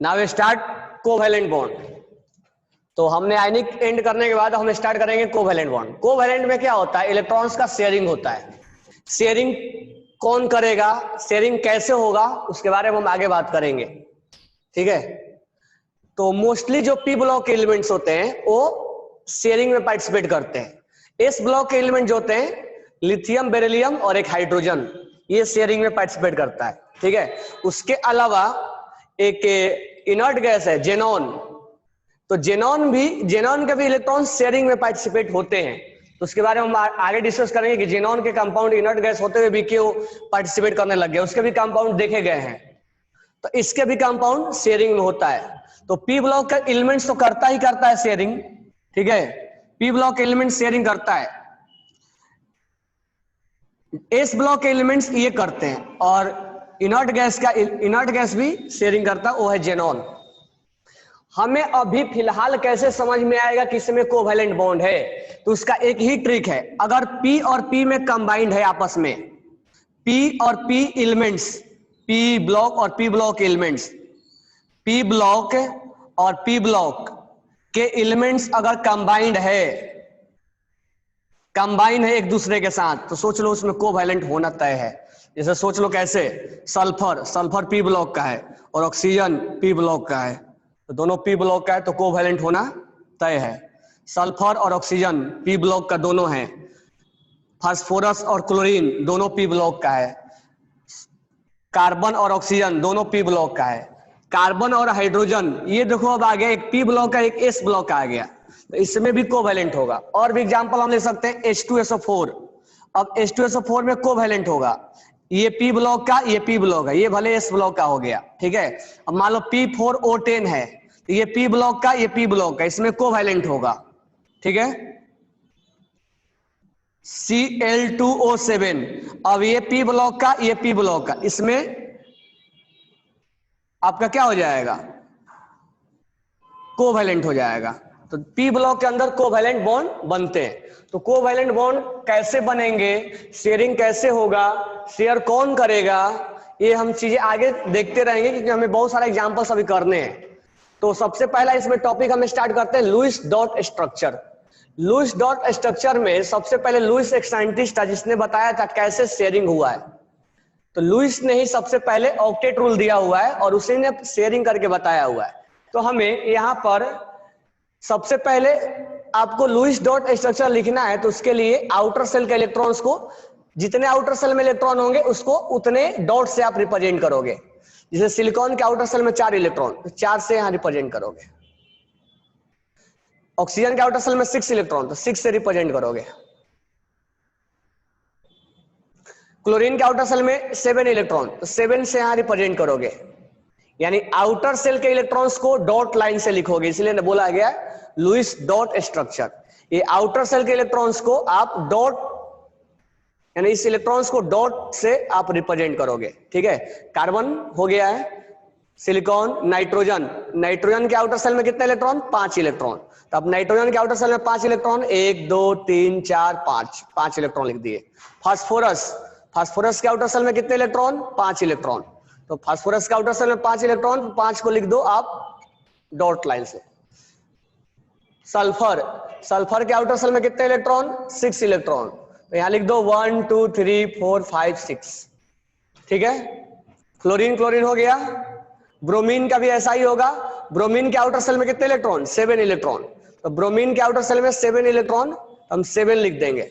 Now start covalent bond. तो हमने आयनिक and करने के बाद हम स्टार्ट करेंगे कोवैलेंट बॉन्ड। कोवैलेंट में क्या होता है, इलेक्ट्रॉन्स का शेयरिंग होता है। शेयरिंग कौन करेगा, शेयरिंग कैसे होगा, उसके बारे में हम आगे बात करेंगे। ठीक है, तो मोस्टली जो पी ब्लॉक के एलिमेंट्स होते हैं वो शेयरिंग में पार्टिसिपेट करते हैं। एस ब्लॉक के एलिमेंट जो होते हैं लिथियम, बेरिलियम और एक हाइड्रोजन, ये शेयरिंग में पार्टिसिपेट करता है। ठीक है, उसके अलावा एक इनर्ट गैस है जेनॉन, तो जेनॉन के भी इलेक्ट्रॉन शेयरिंग में पार्टिसिपेट होते हैं। तो उसके बारे में हम आगे डिस्कस करेंगे कि जेनॉन के कंपाउंड इनर्ट गैस होते हुए भी क्यों पार्टिसिपेट करने लग गए, उसके भी कंपाउंड देखे गए हैं। तो इसके भी कंपाउंड शेयरिंग में होता है। तो पी ब्लॉक का एलिमेंट्स तो करता ही करता है शेयरिंग। ठीक है, पी ब्लॉक एलिमेंट शेयरिंग करता है, एस ब्लॉक के एलिमेंट्स ये करते हैं, और इनर्ट गैस भी शेयरिंग करता है, वो है जेनॉन। हमें अभी फिलहाल कैसे समझ में आएगा कि इसमें कोवैलेंट बॉन्ड है, तो उसका एक ही ट्रिक है। अगर P और P में कंबाइंड है आपस में, P और P एलिमेंट्स, P ब्लॉक और P block elements, P block और P ब्लॉक के एलिमेंट्स अगर कंबाइंड है एक दूसरे के साथ, तो सोच लो उसमें कोवैलेंट होना तय है। जैसे सोच लो कैसे, सल्फर P ब्लॉक का है और ऑक्सीजन P ब्लॉक का है, तो दोनों P ब्लॉक का है तो कोवैलेंट होना तय है। सल्फर और ऑक्सीजन P ब्लॉक का दोनों है। फास्फोरस और क्लोरीन दोनों P ब्लॉक का है। कार्बन और ऑक्सीजन दोनों P ब्लॉक का है। कार्बन और हाइड्रोजन, ये देखो अब आ गया, एक P ब्लॉक का एक S ब्लॉक का आ गया, तो इसमें भी कोवैलेंट होगा। और भी एग्जांपल हम ले सकते हैं H2SO4। अब H2SO4 में कोवैलेंट होगा, ये P ब्लॉक का, ये P ब्लॉक है, ये भले S ब्लॉक का हो गया। ठीक है, अब मान लो P4O10 है, तो ये P ब्लॉक का, ये P ब्लॉक का, इसमें कोवैलेंट होगा। ठीक है, Cl2O7, अब ये P ब्लॉक का, ये P ब्लॉक का, इसमें आपका क्या हो जाएगा, कोवैलेंट हो जाएगा। तो P ब्लॉक के अंदर कोवैलेंट बॉन्ड बनते हैं। तो कोवैलेंट बॉन्ड कैसे बनेंगे, शेयरिंग कैसे होगा, शेयर कौन करेगा, ये हम चीजें आगे देखते रहेंगे, क्योंकि हमें बहुत सारे एग्जांपल्स अभी करने हैं। तो सबसे पहला इसमें टॉपिक हम स्टार्ट करते हैं Lewis dot structure. Lewis dot structure में सबसे पहले लुईस एक साइंटिस्ट था जिसने बताया था कैसे शेयरिंग हुआ है। तो लुईस ने ही सबसे पहले ऑक्टेट रूल दिया हुआ है और उसी ने शेयरिंग करके बताया हुआ है। तो हमें यहाँ पर सबसे पहले आपको लुईस डॉट स्ट्रक्चर लिखना है, तो उसके लिए आउटर सेल के इलेक्ट्रॉन्स को, जितने आउटर सेल में इलेक्ट्रॉन होंगे उसको उतने डॉट से आप रिप्रेजेंट करोगे। जैसे सिलिकॉन के आउटर सेल में 4 इलेक्ट्रॉन, तो 4 से यहां रिप्रेजेंट करोगे। ऑक्सीजन के आउटर सेल में 6 इलेक्ट्रॉन, तो 6 से रिप्रेजेंट करोगे। क्लोरीन के आउटर सेल में 7 इलेक्ट्रॉन, तो 7 से यहां रिप्रेजेंट करोगे। यानी आउटर सेल के इलेक्ट्रॉन्स को डॉट लाइन से लिखोगे, इसलिए बोला गया लुईस डॉट स्ट्रक्चर। ये आउटर सेल के इलेक्ट्रॉन्स को आप डॉट, यानी इस इलेक्ट्रॉन्स को डॉट से आप रिप्रेजेंट करोगे। ठीक है, कार्बन हो गया है, सिलिकॉन, नाइट्रोजन के आउटर सेल में कितने इलेक्ट्रॉन, 5 इलेक्ट्रॉन। तो अब नाइट्रोजन के आउटर सेल में 5 इलेक्ट्रॉन, 1 2 3 4 5 इलेक्ट्रॉन लिख दिए। फास्फोरस के आउटर सेल में कितने इलेक्ट्रॉन, 5 इलेक्ट्रॉन। तो फास्फोरस के आउटर सेल में 5 इलेक्ट्रॉन, 5 को लिख दो आप डॉट लाइन से। सल्फर के आउटर सेल में कितने इलेक्ट्रॉन, 6 इलेक्ट्रॉन, तो यहां लिख दो 1 2 3 4 5 6। ठीक है, क्लोरीन हो गया। ब्रोमीन का भी ऐसा ही होगा। ब्रोमीन के आउटर सेल में कितने इलेक्ट्रॉन, 7 इलेक्ट्रॉन, तो ब्रोमीन के आउटर सेल में 7 इलेक्ट्रॉन, हम 7 लिख देंगे।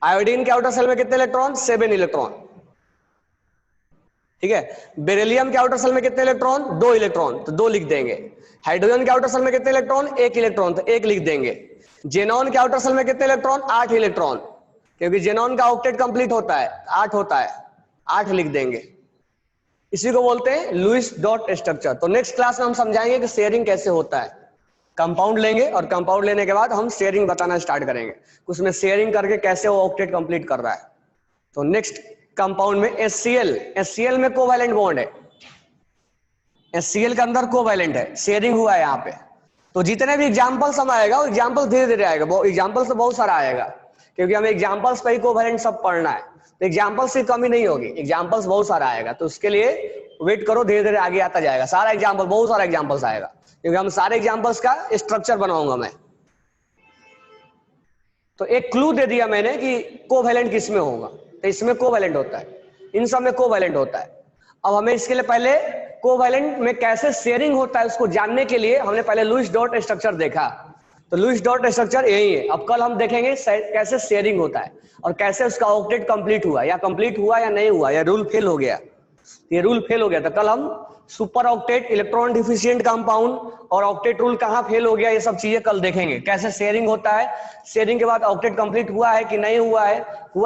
आयोडीन के आउटर सेल में कितने इलेक्ट्रॉन, 7 इलेक्ट्रॉन। ठीक है, बेरिलियम के आउटर सेल में कितने इलेक्ट्रॉन, 2 इलेक्ट्रॉन, तो 2 लिख देंगे। हाइड्रोजन के आउटर सेल में कितने इलेक्ट्रॉन, 1 इलेक्ट्रॉन, तो 1 लिख देंगे। जेनॉन के आउटर सेल में कितने इलेक्ट्रॉन, 8 इलेक्ट्रॉन, क्योंकि जेनॉन का ऑक्टेट कंप्लीट होता है 8 होता है, 8 लिख देंगे। इसी को बोलते हैं लुईस डॉट स्ट्रक्चर। तो नेक्स्ट क्लास में हम समझाएंगे कि शेयरिंग कैसे होता है। कंपाउंड लेंगे और कंपाउंड लेने के बाद हम शेयरिंग बताना स्टार्ट करेंगे, उसमें शेयरिंग करके कैसे वो ऑक्टेट कंप्लीट कर रहा है। तो नेक्स्ट कंपाउंड में HCl में कोवैलेंट बॉन्ड है, HCl के अंदर कोवैलेंट है, शेयरिंग हुआ है यहाँ पे। तो जितने भी एग्जांपल्स हम आएगा वो एग्जांपल धीरे धीरे आएगा, एग्जांपल्स तो बहुत सारा आएगा, क्योंकि हमें एग्जांपल्स पे ही कोवैलेंट सब पढ़ना है। तो एग्जांपल्स की कमी नहीं होगी, एग्जांपल्स बहुत सारा आएगा, तो उसके लिए वेट करो, धीरे धीरे आगे आता जाएगा, सारा एग्जाम्पल, बहुत सारा एग्जाम्पल्स आएगा, क्योंकि हम सारे एग्जाम्पल्स का स्ट्रक्चर बनाऊंगा मैं। तो एक क्लू दे दिया मैंने कि कोवैलेंट किस में होगा, तो इसमें कोवैलेंट होता है, इन सब में कोवैलेंट होता है। अब हमें इसके लिए पहले कोवैलेंट में कैसे शेयरिंग होता है उसको जानने के लिए हमने पहले लुईस डॉट स्ट्रक्चर देखा, तो लुईस डॉट स्ट्रक्चर यही है। अब कल हम देखेंगे कैसे शेयरिंग होता है और कैसे उसका ऑक्टेट कंप्लीट हुआ या कंप्लीट हुआ या नहीं हुआ, या रूल फेल हो गया, ये रूल फेल हो गया। तो कल हम super octet, electron deficient compound और ऑक्टेट रूल कहां फेल हो गया, ये सब चीजें कल देखेंगे। कैसे शेयरिंग होता है, शेयरिंग के बाद ऑक्टेट कंप्लीट हुआ है कि नहीं हुआ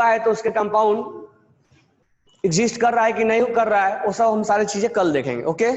है तो उसके कंपाउंड एग्जिस्ट कर रहा है कि नहीं कर रहा है, वो सब हम सारी चीजें कल देखेंगे। ओके।